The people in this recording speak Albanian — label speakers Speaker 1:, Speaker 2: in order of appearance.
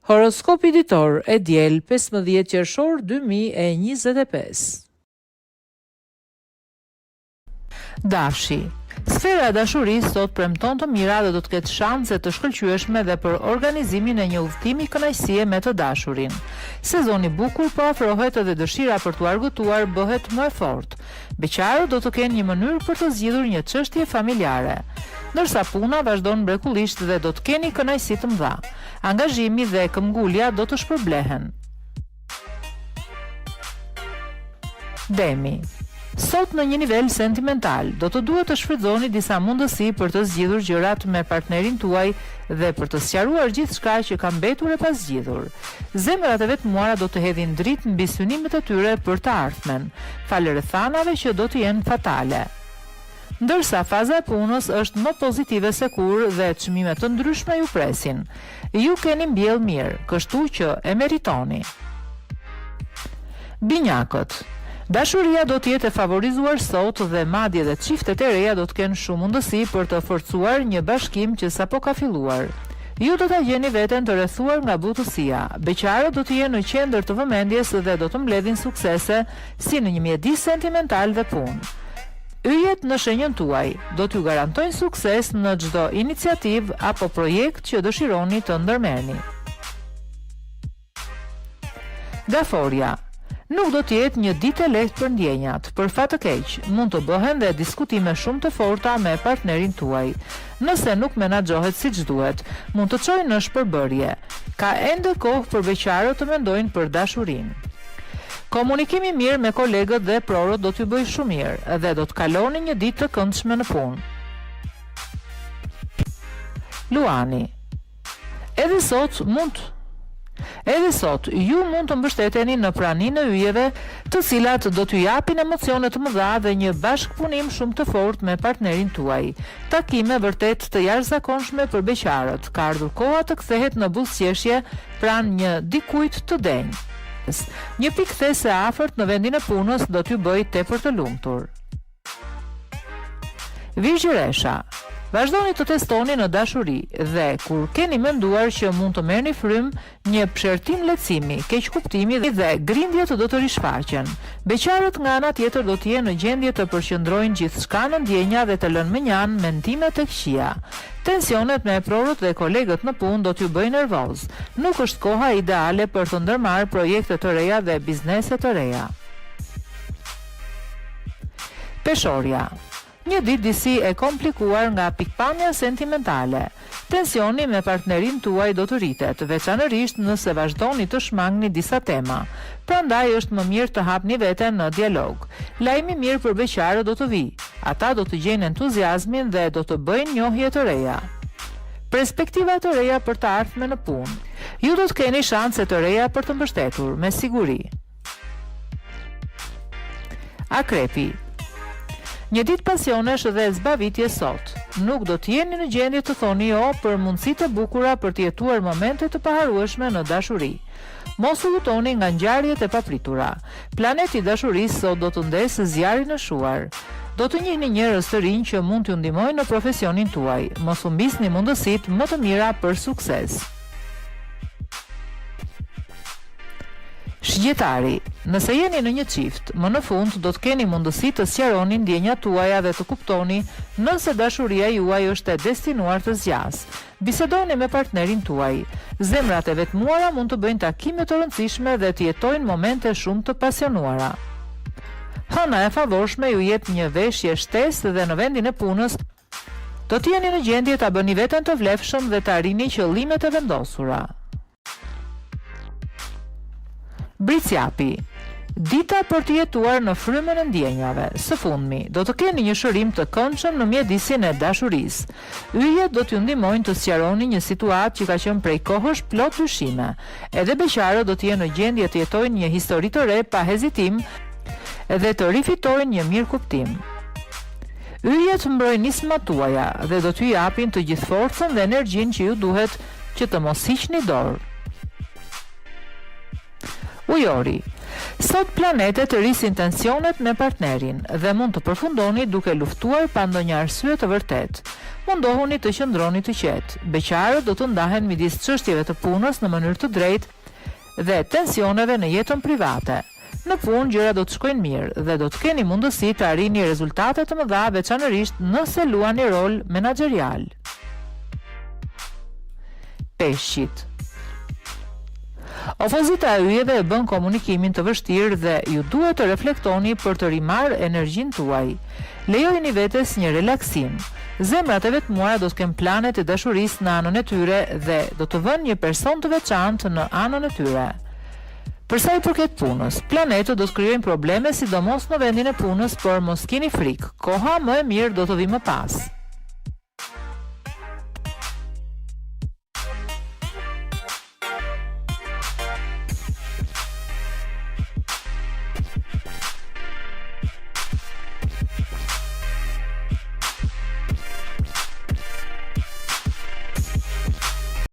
Speaker 1: Horoskopi ditor e diel 15 qershor 2025. Dafshi. Sfera e dashurisë sot premton të mira dhe do të ketë shanse të shkëlqyeshme dhe për organizimin e një udhtimi kënaqësie me të dashurin. Sezoni i bukur po afrohet dhe dëshira për t'u argëtuar bëhet më e fortë. Beqarët do të kenë një mënyrë për të zgjidhur një çështje familjare, ndërsa puna vazhdon mrekullisht dhe do të keni kënaqësi të mëdha. Angazhimi dhe këmbgulja do të shpërblehen. Demi. Sot në një nivel sentimental, do të duhet të shfrytëzoni disa mundësi për të zgjidhur gjërat me partnerin tuaj dhe për të sqaruar gjithçka që ka mbetur e pazgjidhur. Zemrat e vetmuara do të hedhin dritë mbi synimet e tyre për të ardhmen, falë rrethanave që do të jenë fatale. Ndërsa faza e punës është më pozitive se kur dhe çmime të ndryshme ju presin. Ju keni mbjell mirë, kështu që e meritoni. Binjakët. Dashuria do të jetë e favorizuar sot dhe madje edhe çiftet e reja do të kenë shumë mundësi për të forcuar një bashkim që sapo ka filluar. Ju do ta gjeni veten të rrethuar nga butësia. Beqarët do të jenë në qendër të vëmendjes dhe do të mbledhin suksese si në një mjedis sentimental dhe punë. Yjet në shenjën tuaj do t'ju garantojnë sukses në çdo iniciativë apo projekt që dëshironi të ndërmerrni. Gaforia. Nuk do të jetë një ditë e lehtë për ndjenjat. Për fat të keq, mund të bëhen dhe diskutime shumë të forta me partnerin tuaj. Nëse nuk menaxhohet siç duhet, mund të çojë në shpërbërje. Ka ende kohë për beqarët të mendojnë për dashurinë. Komunikimi mirë me kolegët dhe prorët do t'ju bëjë shumë mirë dhe do të kaloni një ditë të këndshme në punë. Luani. Edhe sot, ju mund të mbështeteni në praninë e yjeve, të cilat do t'ju japin emocione të mëdha dhe një bashkëpunim shumë të fortë me partnerin tuaj. Takime vërtet të jashtëzakonshme për beqarët. Ka ardhur koha të kthehet në buzëqeshje pranë një dikujt të denj. Një pikthesë e afërt në vendin e punës do t'ju bëjë tepër të lumtur. Virgjëresha. Vazhdoni të testoni në dashuri dhe kur keni menduar që mund të merrni frym, një pshertim lehtësimi, keqkuptimi dhe grindjet do të rishfaqen. Beqarët nga ana tjetër do të jenë në gjendje të përqendrojnë gjithçka në ndjenja dhe të lënë menjan mendime të këqija. Tensionet me prorët dhe kolegët në punë do t'ju bëjnë nervoz. Nuk është koha ideale për të ndërmarrë projekte të reja dhe biznese të reja. Peshorja. Një ditë disi e komplikuar nga pikpamja sentimentale. Tensioni me partnerin tuaj do të rritet, veçanërisht nëse vazhdoni të shmangni disa tema. Prandaj është më mirë të hapni veten në dialog. Lajmi mirë për beqarët do të vijë. Ata do të gjejnë entuziazmin dhe do të bëjnë njohje të reja. Perspektiva të reja për të ardhmen në punë. Ju do të keni shanse të reja për të mbështetur, me siguri. Akrepi. Një ditë pasionesh dhe zbavitje sot. Nuk do të jeni në gjendje të thoni jo për mundësitë e bukura për të jetuar momente të paharrueshme në dashuri. Mos u lutoni nga ngjarjet e papritura. Planeti i dashurisë sot do të ndesë zjarrin në shuar. Do të njihni njerëz të rinj që mund t'ju ndihmojnë në profesionin tuaj. Mos u mbisni mundësitë më të mira për sukses. Shigjetari. Nëse jeni në një çift, më në fund do të keni mundësi të sqaroni ndjenjat tuaja dhe të kuptoni nëse dashuria juaj është e destinuar të zgjas. Bisedoni me partnerin tuaj. Zemrat e vetmuara mund të bëjnë takime të rëndësishme dhe të jetojnë momente shumë të pasionuara. Hëna e favorshme ju jep një veshje shtesë dhe në vendin e punës do të jeni në gjendje ta bëni veten të vlefshëm dhe të arrini qëllimet e vendosura. Bricjapi. Dita për të jetuar në frymën e ndjenjave. Së fundmi, do të keni një shërim të këndshëm në mjedisin e dashurisë. Yjet do t'ju ndihmojnë të sqaroni një situatë që ka qenë prej kohësh plot dyshime. Edhe beqarët do të jenë në gjendje të jetojnë një histori të re pa hezitim dhe të rifitojnë një mirë kuptim. Yjet mbrojnë nismat tuaja dhe do t'ju japin të gjithë forcën dhe energjinë që ju duhet që të mos hiqni dorë. Ujori. Sot planetet rrisin tensionet me partnerin dhe mund të përfundoni duke luftuar pa ndonjë arsye të vërtet. Mundohuni të qëndroni të qetë. Beqarët do të ndahen midis çështjeve të punës në mënyrë të drejtë dhe tensioneve në jetën private. Në punë gjëra do të shkojnë mirë dhe do të keni mundësi të arrini rezultate të mëdha, veçanërisht nëse luani rol menaxherial. Peshqit. Opozita e yjeve e bën komunikimin të vështirë dhe ju duhet të reflektoni për të rimarrë energjinë tuaj. Lejojini vetes një relaksim. Zemrat e vetmuara do të kenë plane të dashurisë në anën e tyre dhe do të vënë një person të veçantë në anën e tyre. Për sa i përket punës, planetët do të krijojnë probleme sidomos në vendin e punës, por mos keni frikë. Koha më e mirë do të vi më pas.